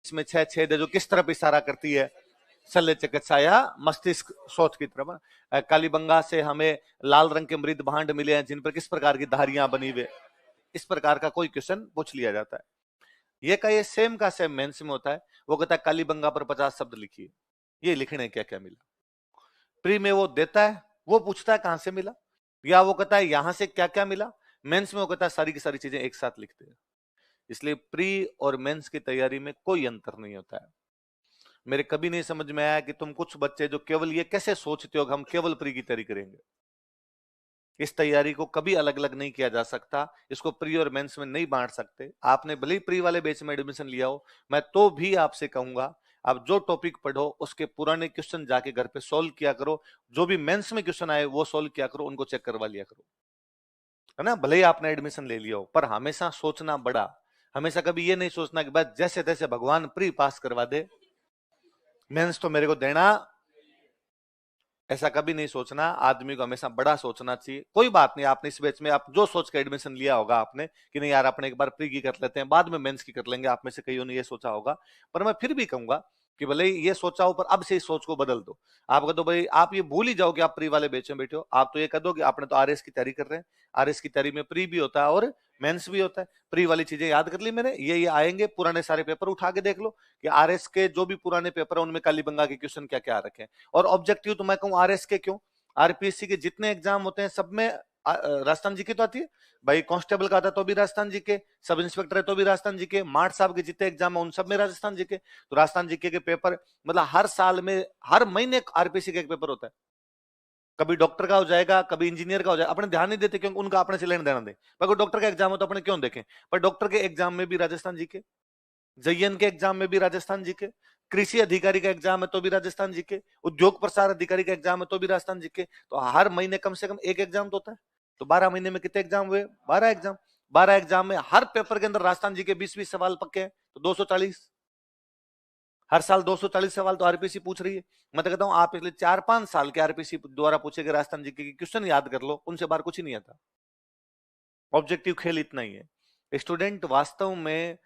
बीच में 6 छेद है जो किस तरफ इशारा करती है? शल्य चिकित्सा या मस्तिष्क शोथ की तरफ। कालीबंगा से हमें लाल रंग के मृद भांड मिले हैं जिन पर किस प्रकार की धारियां बनी हुई, इस प्रकार का कोई क्वेश्चन पूछ लिया जाता है। ये का ये सेम का सेम मेंस में होता है। वो कहता है कालीबंगा पर 50 शब्द लिखिए, ये लिखने क्या क्या मिला। प्री में वो देता है, वो पूछता है कहां से मिला, या वो कहता है यहां से क्या क्या मिला। मेंस में वो कहता है सारी की सारी चीजें एक साथ लिखते हैं। इसलिए प्री और मेंस की तैयारी में कोई अंतर नहीं होता है। मेरे कभी नहीं समझ में आया कि तुम कुछ बच्चे जो केवल ये कैसे सोचते हो कि हम केवल प्री की तैयारी करेंगे। इस तैयारी को कभी अलग अलग नहीं किया जा सकता, इसको प्री और मेंस में नहीं बांट सकते। आपने भले ही प्री वाले बैच में एडमिशन लिया हो, मैं तो भी आपसे कहूंगा आप जो टॉपिक पढ़ो उसके पुराने क्वेश्चन जाके घर पे सोल्व किया करो। जो भी मेंस में क्वेश्चन आए वो सोल्व किया करो, उनको चेक करवा लिया करो, है ना। भले ही आपने एडमिशन ले लिया हो, पर हमेशा सोचना बड़ा। हमेशा कभी ये नहीं सोचना कि बस जैसे तैसे भगवान प्री पास करवा दे, मेंस तो मेरे को देना, ऐसा कभी नहीं सोचना। आदमी को हमेशा बड़ा सोचना चाहिए। कोई बात नहीं, आपने इस बैच में आप जो सोच के एडमिशन लिया होगा आपने कि नहीं यार अपने एक बार प्री की कर लेते हैं, बाद में मेंस की कर लेंगे, आप में से कईयों ने ये सोचा होगा। पर मैं फिर भी कहूंगा कि भले ही ये सोचा हो, पर अब से इस सोच को बदल दो। आप कह दो भाई, आप ये भूल ही जाओ कि आप प्री वाले बैच में बैठे हो। आप तो ये कह दो कि आपने तो आरएस की तैयारी कर रहे हैं, आरएस की तैयारी में प्री भी होता है और मेंस भी होता है। प्री वाली चीजें याद कर ली मैंने, ये आएंगे, पुराने सारे पेपर उठा के देख लो कि आरएस के जो भी पुराने पेपर है उनमें कालीबंगा के क्वेश्चन क्या क्या रखे हैं। और ऑब्जेक्टिव तो मैं कहूँ आरएस के क्यों, आरपीएससी के जितने एग्जाम होते हैं सब में राजस्थान जीके तो आती है भाई। कांस्टेबल का आता तो भी राजस्थान जीके, सब इंस्पेक्टर है तो भी राजस्थान जीके, मार्ट साहब के जितने एग्जाम है उन सब में राजस्थान जीके। तो राजस्थान जीके के पेपर मतलब हर साल में हर महीने आरपीएससी का एक पेपर होता है। कभी डॉक्टर का हो जाएगा, कभी इंजीनियर का हो जाएगा, अपने ध्यान नहीं देते क्योंकि उनका अपने से लेना देना दे। पर डॉक्टर का एग्जाम हो तो अपने क्यों देखें। पर डॉक्टर के एग्जाम में भी राजस्थान जीके, जयन के एग्जाम में भी राजस्थान जीके, कृषि अधिकारी का एग्जाम है तो भी राजस्थान जीके, उद्योग प्रसार अधिकारी का एग्जाम है तो भी राजस्थान जीके। तो हर महीने कम से कम एक एग्जाम तो होता है। तो 12 महीने में कितने एग्जाम हुए? 12 एग्जाम। 12 एग्जाम में हर पेपर के अंदर राजस्थान जी के 20-20 सवाल पक्के हैं, तो 240। हर साल 240 सवाल तो आरपीसी पूछ रही है। मैं तो कहता हूं आप पिछले 4-5 साल के आरपीसी द्वारा पूछे गए राजस्थान जी के क्वेश्चन याद कर लो, उनसे बाहर कुछ ही नहीं आता। ऑब्जेक्टिव खेल इतना ही है। स्टूडेंट वास्तव में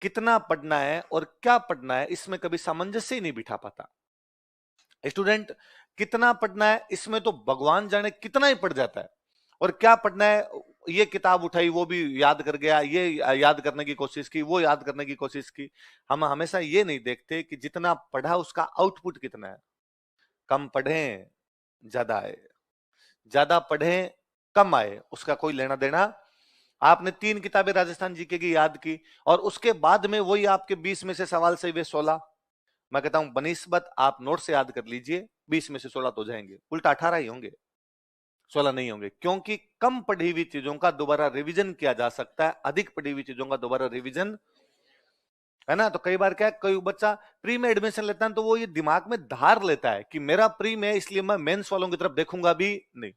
कितना पढ़ना है और क्या पढ़ना है इसमें कभी सामंजस्य ही नहीं बिठा पाता। स्टूडेंट कितना पढ़ना है इसमें तो भगवान जाने कितना ही पढ़ जाता है, और क्या पढ़ना है ये किताब उठाई वो भी याद कर गया, ये याद करने की कोशिश की, वो याद करने की कोशिश की। हम हमेशा ये नहीं देखते कि जितना पढ़ा उसका आउटपुट कितना है। कम पढ़ें ज्यादा आए, ज्यादा पढ़ें कम आए, उसका कोई लेना देना। आपने 3 किताबें राजस्थान जीके की याद की और उसके बाद में वही आपके 20 में से सवाल सही हुए 16। मैं कहता हूं बनिस्बत आप नोट से याद कर लीजिए, 20 में से 16 तो जाएंगे, उल्टा 18 ही होंगे, 16 नहीं होंगे। क्योंकि कम पढ़ी हुई चीजों का दोबारा रिवीजन किया जा सकता है, अधिक पढ़ी हुई चीजों का दोबारा रिवीजन, है ना। तो कई बार क्या कोई बच्चा प्री में एडमिशन लेता है तो वो ये दिमाग में धार लेता है कि मेरा प्री में इसलिए मैं मेंस वालों की तरफ देखूंगा भी नहीं,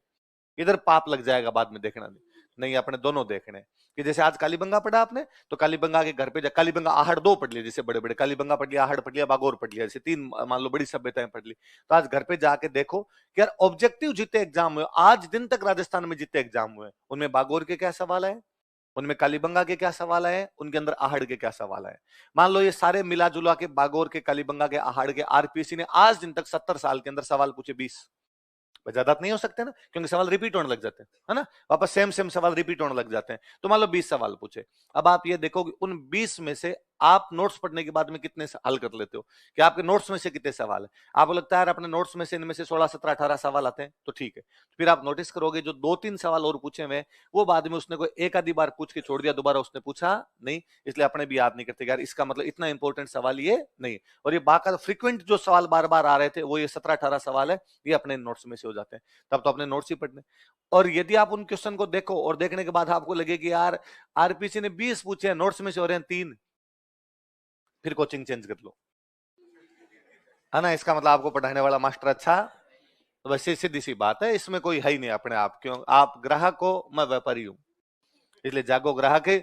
इधर पाप लग जाएगा बाद में, देखना नहीं अपने दोनों देखने। कि जैसे आज कालीबंगा पढ़ा आपने तो कालीबंगा के घर पे कालीबंगा आहड़ 2 पढ़ लिया, जैसे बड़े बड़े कालीबंगा पढ़ लिया, आहड़ पढ़ लिया, बागोर पढ़ लिया, जैसे 3 मान लो बड़ी सभ्यताएं पढ़ ली। तो आज घर पे जाके देखो कि यार ऑब्जेक्टिव जितने एग्जाम हुए आज दिन तक राजस्थान में, जितने एग्जाम हुए उनमें बागोर के क्या सवाल है, उनमें कालीबंगा के क्या सवाल है, उनके अंदर आहड़ के क्या सवाल है। मान लो ये सारे मिला जुला के बागोर के, कालीबंगा के, आहड़ के आरपीएससी ने आज दिन तक 70 साल के अंदर सवाल पूछे 20। ज्यादा नहीं हो सकते ना, क्योंकि सवाल रिपीट होने लग जाते हैं, है ना। वापस सेम सेम सवाल रिपीट होने लग जाते हैं। तो मान लो 20 सवाल पूछे। अब आप ये देखो कि उन 20 में से आप नोट्स पढ़ने के बाद में कितने हल कर लेते हो, कि आपके नोट्स में से कितने सवाल है। आपको लगता है अपने नोट्स में से इनमें से 16, 17, 18 सवाल आते हैं तो ठीक है। फिर आप नोटिस करोगे जो 2-3 सवाल और पूछे हुए वो बाद में उसने कोई एक आधी बार पूछ के छोड़ दिया, दोबारा उसने पूछा नहीं, इसलिए अपने भी याद नहीं करते यार इसका मतलब इतना इंपॉर्टेंट सवाल ये नहीं। और ये बाकायदा फ्रीक्वेंट जो सवाल बार बार आ रहे थे वो ये 17-18 सवाल है, ये अपने नोट्स में से हो जाते हैं। तब तो अपने नोट्स ही पढ़ने। और यदि आप उन क्वेश्चन को देखो और देखने के बाद आपको लगे कि यार आरपीसी ने 20 पूछे हैं, नोट्स में से हो रहे हैं 3, फिर कोचिंग चेंज कर लो, है ना। इसका मतलब आपको पढ़ाने वाला मास्टर अच्छा, तो वैसे सीधी सी बात है, इसमें कोई है ही नहीं अपने आप। क्यों? आप ग्राहक हो, मैं व्यापारी हूं, इसलिए जागो ग्राहक है,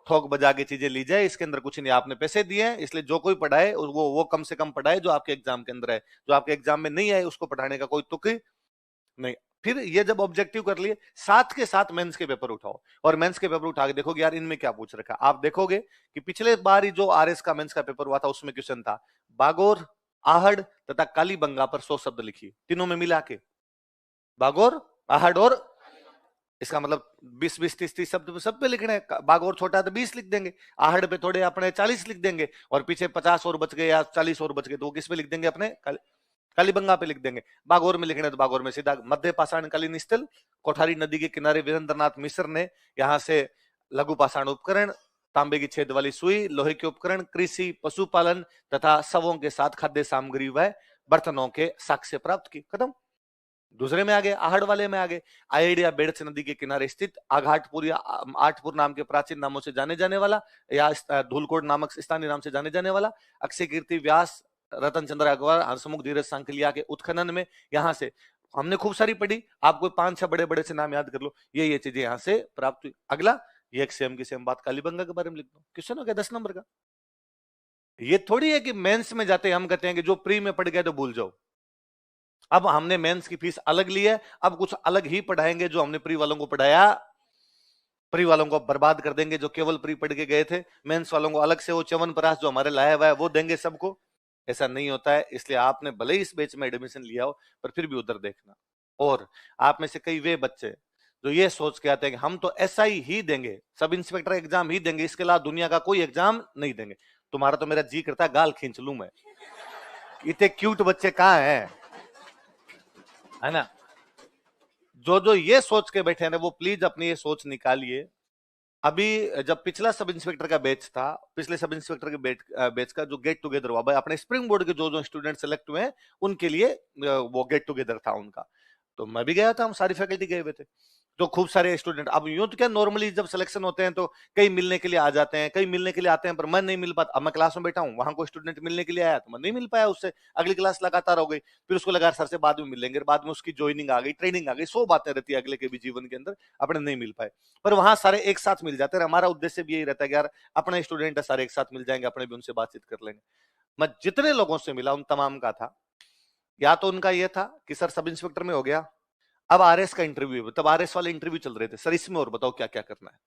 ठोक बजा के चीजें ली जाए, इसके अंदर कुछ नहीं। आपने पैसे दिए हैं इसलिए जो कोई पढ़ाए वो कम से कम पढ़ाए जो आपके एग्जाम के अंदर है। जो आपके एग्जाम में नहीं आए उसको पढ़ाने का कोई तुक नहीं। फिर ये जब ऑब्जेक्टिव कर लिए, साथ के साथ मेंस के पेपर उठाओ और मेंस के पेपर उठा के देखोगे यार इनमें क्या पूछ रखा। आप देखोगे कि पिछले बार ही जो आरएस का मेंस का पेपर हुआ था उसमें क्वेश्चन था बागोर, आहड़ तथा कालीबंगा पर 100 शब्द लिखिए, तीनों में मिला के बागोर, आहड़ और, इसका मतलब 20-20, 30-30 शब्द सब पे लिखने हैं। बागोर छोटा है तो 20 लिख देंगे, आहड़ पे थोड़े अपने 40 लिख देंगे, और पीछे 50 और बच गए या 40 और बच गए तो वो किस पे लिख देंगे अपने कालीबंगा पे लिख देंगे। बागोर में लिखने तो बागोर में सीधा मध्य पाषाणकालीन स्थल, कोठारी नदी के किनारे वीरेंद्रनाथ मिश्र ने यहाँ से लघु पाषाण उपकरण, तांबे की छेद वाली सुई, लोहे के उपकरण, कृषि, पशुपालन तथा शवों के साथ खाद्य सामग्री व बर्तनों के साक्ष्य प्राप्त की। खत्म। दूसरे में आ गए, आहड़ वाले में आ गए, आइडिया बेड़च नदी के किनारे स्थित आघाटपुर या आठपुर नाम के प्राचीन नामों से जाने जाने वाला या धूलकोट नामक स्थानीय नाम से जाने जाने वाला अक्षय कीर्ति, व्यास, रतन चंद्र अकबर, हंसमुख, धीरज सांकलिया के उत्खनन में, यहाँ से हमने खूब सारी पढ़ी, आपको 5-6 बड़े बड़े से नाम याद कर लो, ये चीजें यहाँ से प्राप्त हुई। अगला, ये एक सेम की सेम बात कालीबंगा के बारे में लिख दो, क्वेश्चन हो गया 10 नंबर का। ये थोड़ी है कि मेंस में जाते हम कहते हैं कि जो प्री में पढ़ गया तो भूल जाओ। अब हमने मेंस की फीस अलग ली है, अब कुछ अलग ही पढ़ाएंगे जो हमने प्री वालों को पढ़ाया, प्री वालों को बर्बाद कर देंगे जो केवल प्री पढ़ के गए थे, मेंस वालों को अलग से वो च्यवनप्राश जो हमारे लाया हुआ है वो देंगे सबको। ऐसा नहीं होता है, इसलिए आपने भले ही इस बैच में एडमिशन लिया हो पर फिर भी उधर देखना। और आप में से कई वे बच्चे जो ये सोच के आते हैं कि हम तो एसआई ही देंगे, सब इंस्पेक्टर एग्जाम ही देंगे, इसके अलावा दुनिया का कोई एग्जाम नहीं देंगे। तुम्हारा तो मेरा जी करता है गाल खींच लूं मैं, इतने क्यूट बच्चे कहां हैं, है ना। जो जो ये सोच के बैठे हैं ना वो प्लीज अपनी ये सोच निकालिए। अभी जब पिछला सब इंस्पेक्टर का बैच था, पिछले सब इंस्पेक्टर के बैच का जो गेट टुगेदर हुआ भाई, अपने स्प्रिंग बोर्ड के जो जो स्टूडेंट सेलेक्ट हुए हैं उनके लिए वो गेट टुगेदर था उनका, तो मैं भी गया था, हम सारी फैकल्टी गए हुए थे, तो खूब सारे स्टूडेंट। अब यूं तो क्या नॉर्मली जब सिलेक्शन होते हैं तो कई मिलने के लिए आ जाते हैं, कई मिलने के लिए आते हैं पर मैं नहीं मिल पाता। अब मैं क्लास में बैठा हूं, वहां कोई स्टूडेंट मिलने के लिए आया तो मैं नहीं मिल पाया उससे, अगली क्लास लगातार हो गई, फिर उसको लगा सर से बाद में मिलेंगे, बाद में उसकी ज्वाइनिंग आ गई, ट्रेनिंग आ गई, 100 बातें रहती है अगले के भी जीवन के अंदर, अपने नहीं मिल पाए। पर वहां सारे एक साथ मिल जाते हैं, हमारा उद्देश्य भी यही रहता है कि यार अपने स्टूडेंट है सारे एक साथ मिल जाएंगे, अपने भी उनसे बातचीत कर लेंगे। मैं जितने लोगों से मिला उन तमाम का था, या तो उनका यह था कि सर सब इंस्पेक्टर में हो गया, अब आरएस का इंटरव्यू, तब आरएस वाले इंटरव्यू चल रहे थे, सर इसमें और बताओ क्या क्या करना है,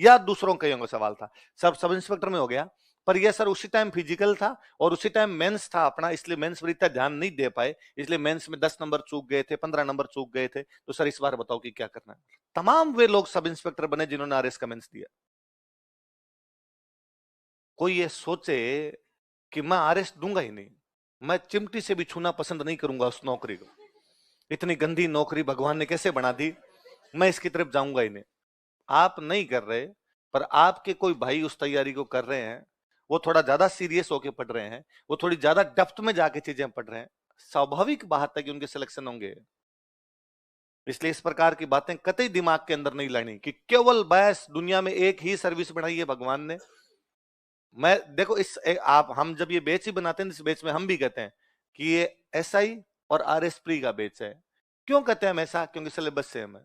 या दूसरों का का सवाल था, सब इंस्पेक्टर में हो गया, पर यह सर उसी टाइम फिजिकल था और उसी टाइम मेंस था अपना, इसलिए मेंस पर इतना ध्यान नहीं दे पाए, इसलिए मेंस में 10 नंबर चूक गए थे, 15 नंबर चूक गए थे, तो सर इस बार बताओ कि क्या करना है। तमाम वे लोग सब इंस्पेक्टर बने जिन्होंने आरएस का मेंस दिया। कोई ये सोचे कि मैं आरएस दूंगा ही नहीं, मैं चिमटी से भी छूना पसंद नहीं करूंगा उस नौकरी को, इतनी गंदी नौकरी भगवान ने कैसे बना दी, मैं इसकी तरफ जाऊंगा ही नहीं। आप नहीं कर रहे पर आपके कोई भाई उस तैयारी को कर रहे हैं, वो थोड़ा ज्यादा सीरियस होकर पढ़ रहे हैं, वो थोड़ी ज्यादा डेप्थ में जाके चीजें पढ़ रहे हैं, स्वाभाविक बात है कि उनके सिलेक्शन होंगे। इसलिए इस प्रकार की बातें कतई दिमाग के अंदर नहीं लानी कि केवल बस दुनिया में एक ही सर्विस बनाई है भगवान ने। मैं देखो आप हम जब ये बेच ही बनाते हैं, इस बेच में हम भी कहते हैं कि ये एसआई और आरएस प्री का बेच है। क्यों कहते हैं हम ऐसा? क्योंकि सिलेबस सेम है,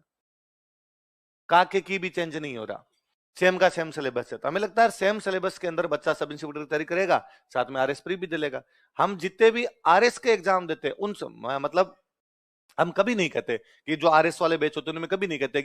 काके की भी चेंज नहीं हो रहा, सेम का सेम सिलेबस है। तो हमें लगता है सेम सिलेबस के अंदर बच्चा सब इंस्टीट्यूट की तैयारी करेगा, साथ में आरएस प्री भी दे लेगा। हम जितने भी आरएस के एग्जाम देते हैं उन सब मतलब हम कभी नहीं कहते कि जो आरएस वाले बैच होते हैं उनमें कभी नहीं कहते कि